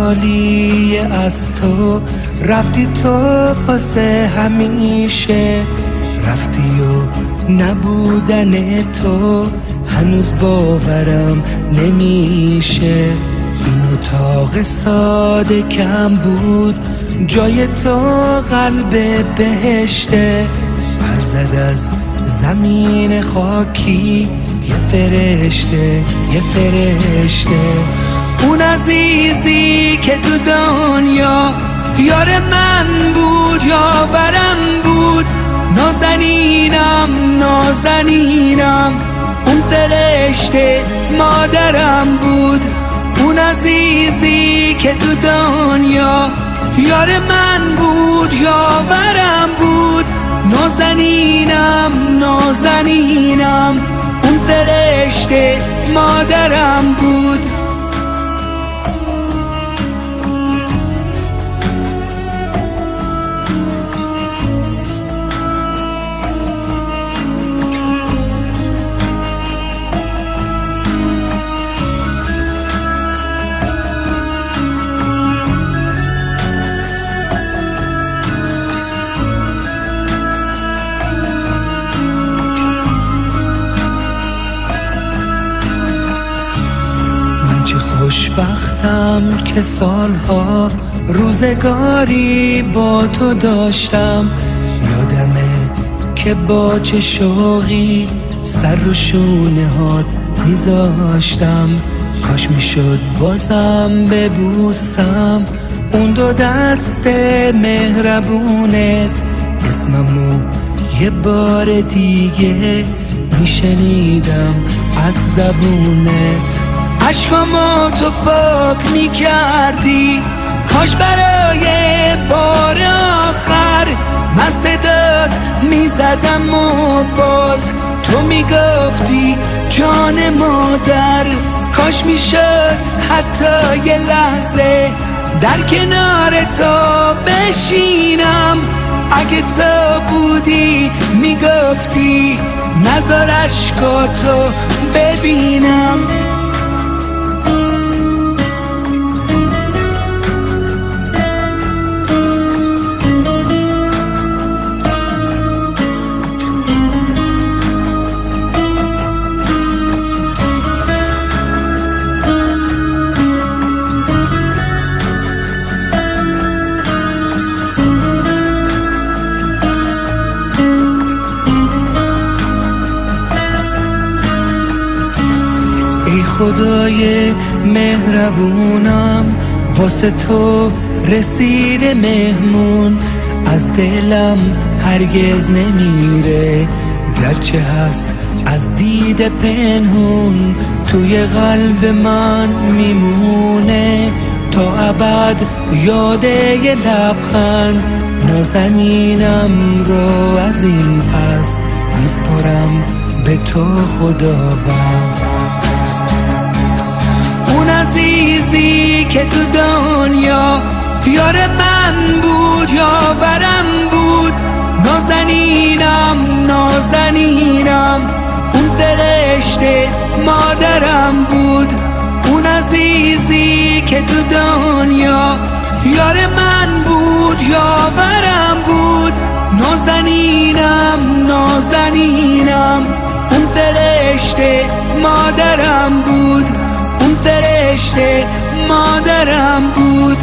خالی از تو، رفتی تو واسه همیشه، رفتی و نبودن تو هنوز باورم نمیشه. این اتاق ساده کم بود، جای تو قلب بهشته، پر زد از زمین خاکی یه فرشته، یه فرشته. اون عزیزی که تو دنیا یار من بود، یاورم بود، نازنینم نازنینم، اون فرشته مادرم بود. اون عزیزی که تو دنیا یار من بود، یاورم بود، نازنینم نازنینم، اون فرشته مادرم بود. خوشبختم که سالها روزگاری با تو داشتم، یادمه که با چه شوقی سر رو شونه هات میذاشتم. کاش میشد بازم ببوسم اون دو دست مهربونت، اسممو یه بار دیگه میشنیدم از زبونت. عشقامو تو پاک میکردی، کاش برای بار آخر من صدات میزدم و باز تو میگفتی جان مادر. کاش میشد حتی یه لحظه در کنار تو بشینم، اگه تو بودی میگفتی نذار عشقاتو ببینم. خدای مهربونم، واسه تو رسیده مهمون، از دلم هرگز نمیره، گرچه هست از دید پنهون، توی قلب من میمونه تا ابد. یاده یه لبخند نازنینم رو از این پس میسپرم به تو خداوند. اون عزیزی که تو دنیا یار من بود، یاورم بود، نازنینم نازنینم، اون فرشته مادرم بود. اون عزیزی که تو دنیا یار من بود، یاورم بود، نازنینم نازنینم، اون فرشته مادرم بود، اون فرشته مادرم بود.